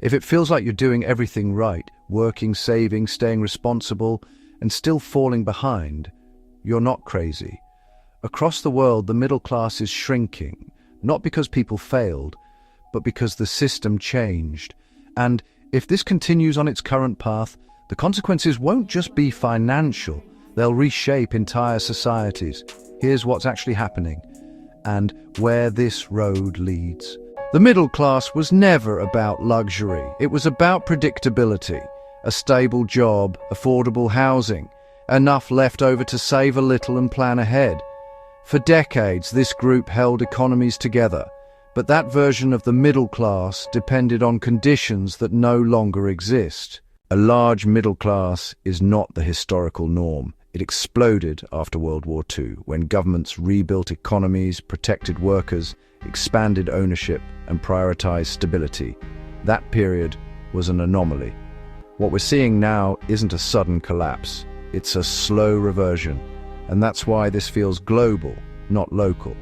If it feels like you're doing everything right, working, saving, staying responsible, and still falling behind, you're not crazy. Across the world, the middle class is shrinking, not because people failed, but because the system changed. And if this continues on its current path, the consequences won't just be financial, they'll reshape entire societies. Here's what's actually happening, and where this road leads. The middle class was never about luxury. It was about predictability, a stable job, affordable housing, enough left over to save a little and plan ahead. For decades, this group held economies together, but that version of the middle class depended on conditions that no longer exist. A large middle class is not the historical norm. It exploded after World War II, when governments rebuilt economies, protected workers, expanded ownership, and prioritized stability. That period was an anomaly. What we're seeing now isn't a sudden collapse. It's a slow reversion, and that's why this feels global, not local.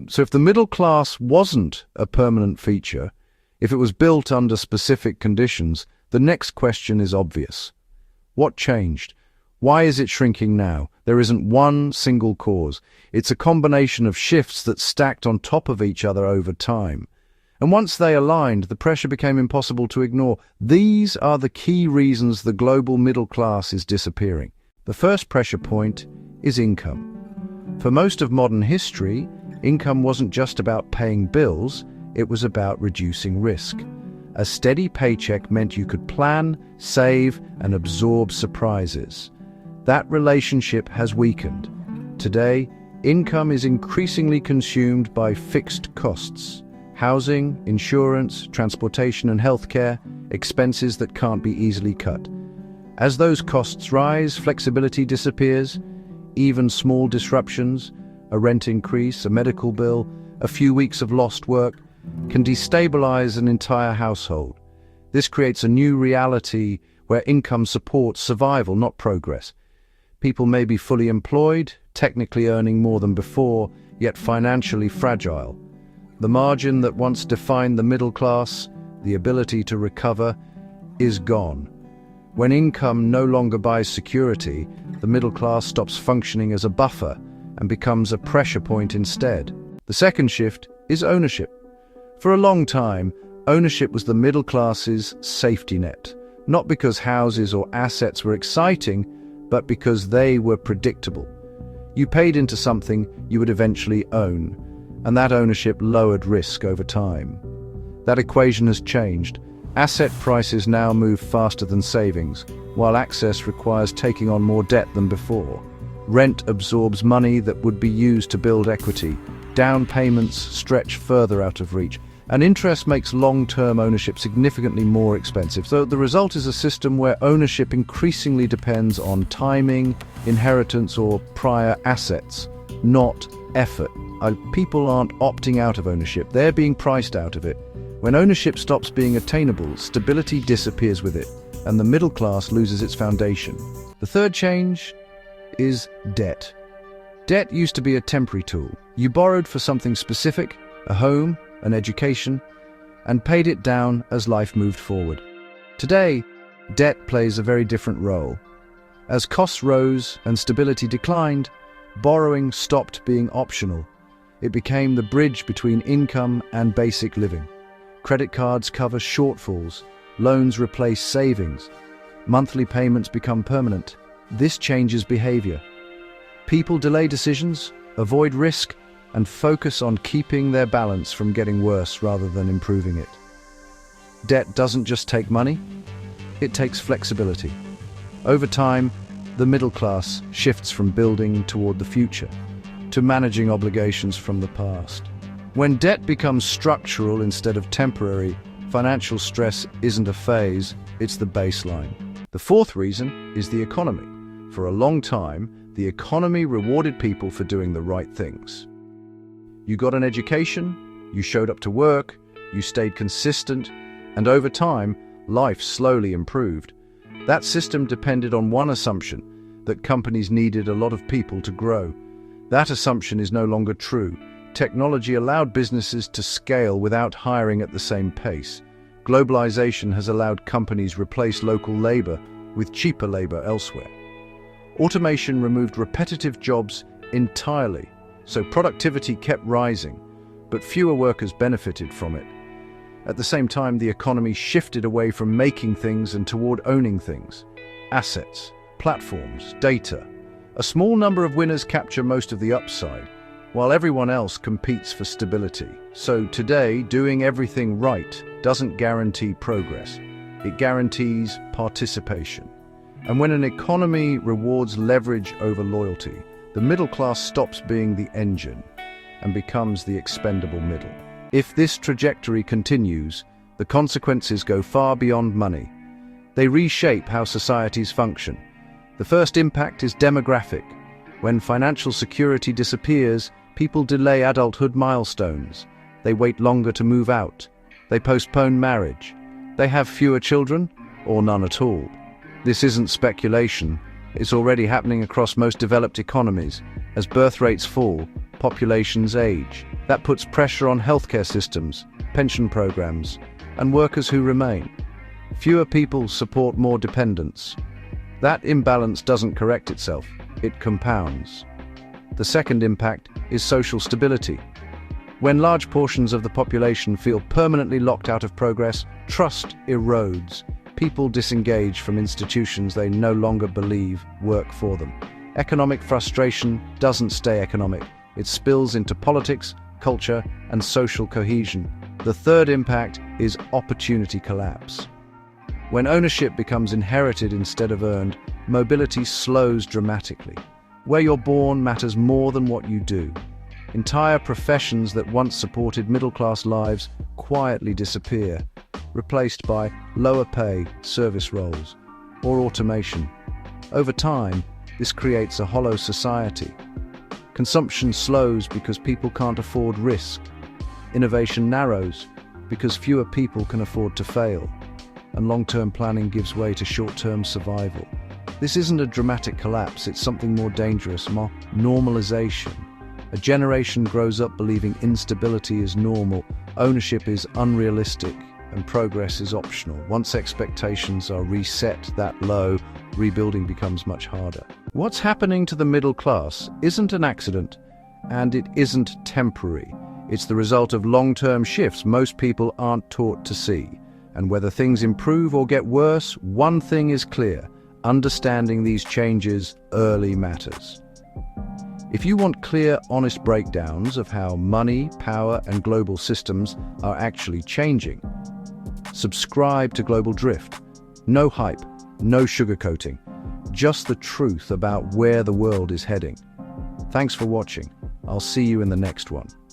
So if the middle class wasn't a permanent feature, if it was built under specific conditions, the next question is obvious. What changed? Why is it shrinking now? There isn't one single cause. It's a combination of shifts that stacked on top of each other over time. And once they aligned, the pressure became impossible to ignore. These are the key reasons the global middle class is disappearing. The first pressure point is income. For most of modern history, income wasn't just about paying bills, it was about reducing risk. A steady paycheck meant you could plan, save, and absorb surprises. That relationship has weakened. Today, income is increasingly consumed by fixed costs. Housing, insurance, transportation, and healthcare, expenses that can't be easily cut. As those costs rise, flexibility disappears. Even small disruptions, a rent increase, a medical bill, a few weeks of lost work, can destabilize an entire household. This creates a new reality where income supports survival, not progress. People may be fully employed, technically earning more than before, yet financially fragile. The margin that once defined the middle class, the ability to recover, is gone. When income no longer buys security, the middle class stops functioning as a buffer and becomes a pressure point instead. The second shift is ownership. For a long time, ownership was the middle class's safety net, not because houses or assets were exciting, but because they were predictable. You paid into something you would eventually own, and that ownership lowered risk over time. That equation has changed. Asset prices now move faster than savings, while access requires taking on more debt than before. Rent absorbs money that would be used to build equity. Down payments stretch further out of reach, and interest makes long-term ownership significantly more expensive. So the result is a system where ownership increasingly depends on timing, inheritance, or prior assets, not effort. People aren't opting out of ownership, they're being priced out of it. When ownership stops being attainable, stability disappears with it, and the middle class loses its foundation. The third change is debt. Debt used to be a temporary tool. You borrowed for something specific, a home, an education, and paid it down as life moved forward. Today, debt plays a very different role. As costs rose and stability declined, borrowing stopped being optional. It became the bridge between income and basic living. Credit cards cover shortfalls, loans replace savings, monthly payments become permanent. This changes behavior. People delay decisions, avoid risk, and focus on keeping their balance from getting worse rather than improving it. Debt doesn't just take money, it takes flexibility. Over time, the middle class shifts from building toward the future to managing obligations from the past. When debt becomes structural instead of temporary, financial stress isn't a phase, it's the baseline. The fourth reason is the economy. For a long time, the economy rewarded people for doing the right things. You got an education, you showed up to work, you stayed consistent, and over time, life slowly improved. That system depended on one assumption, that companies needed a lot of people to grow. That assumption is no longer true. Technology allowed businesses to scale without hiring at the same pace. Globalization has allowed companies replace local labor with cheaper labor elsewhere. Automation removed repetitive jobs entirely, so productivity kept rising, but fewer workers benefited from it. At the same time, the economy shifted away from making things and toward owning things. Assets, platforms, data. A small number of winners capture most of the upside, while everyone else competes for stability. So today, doing everything right doesn't guarantee progress. It guarantees participation. And when an economy rewards leverage over loyalty, the middle class stops being the engine and becomes the expendable middle. If this trajectory continues, the consequences go far beyond money. They reshape how societies function. The first impact is demographic. When financial security disappears, people delay adulthood milestones. They wait longer to move out. They postpone marriage. They have fewer children, or none at all. This isn't speculation. It's already happening across most developed economies. As birth rates fall, populations age. That puts pressure on healthcare systems, pension programs, and workers who remain. Fewer people support more dependents. That imbalance doesn't correct itself, it compounds. The second impact is social stability. When large portions of the population feel permanently locked out of progress, trust erodes. People disengage from institutions they no longer believe work for them. Economic frustration doesn't stay economic. It spills into politics, culture, and social cohesion. The third impact is opportunity collapse. When ownership becomes inherited instead of earned, mobility slows dramatically. Where you're born matters more than what you do. Entire professions that once supported middle-class lives quietly disappear, replaced by lower pay, service roles, or automation. Over time, this creates a hollow society. Consumption slows because people can't afford risk. Innovation narrows because fewer people can afford to fail. And long-term planning gives way to short-term survival. This isn't a dramatic collapse, it's something more dangerous, normalization. A generation grows up believing instability is normal, ownership is unrealistic, and progress is optional. Once expectations are reset that low, rebuilding becomes much harder. What's happening to the middle class isn't an accident, and it isn't temporary. It's the result of long-term shifts most people aren't taught to see. And whether things improve or get worse, one thing is clear: understanding these changes early matters. If you want clear, honest breakdowns of how money, power, and global systems are actually changing, subscribe to Global Drift. No hype, no sugarcoating, just the truth about where the world is heading. Thanks for watching. I'll see you in the next one.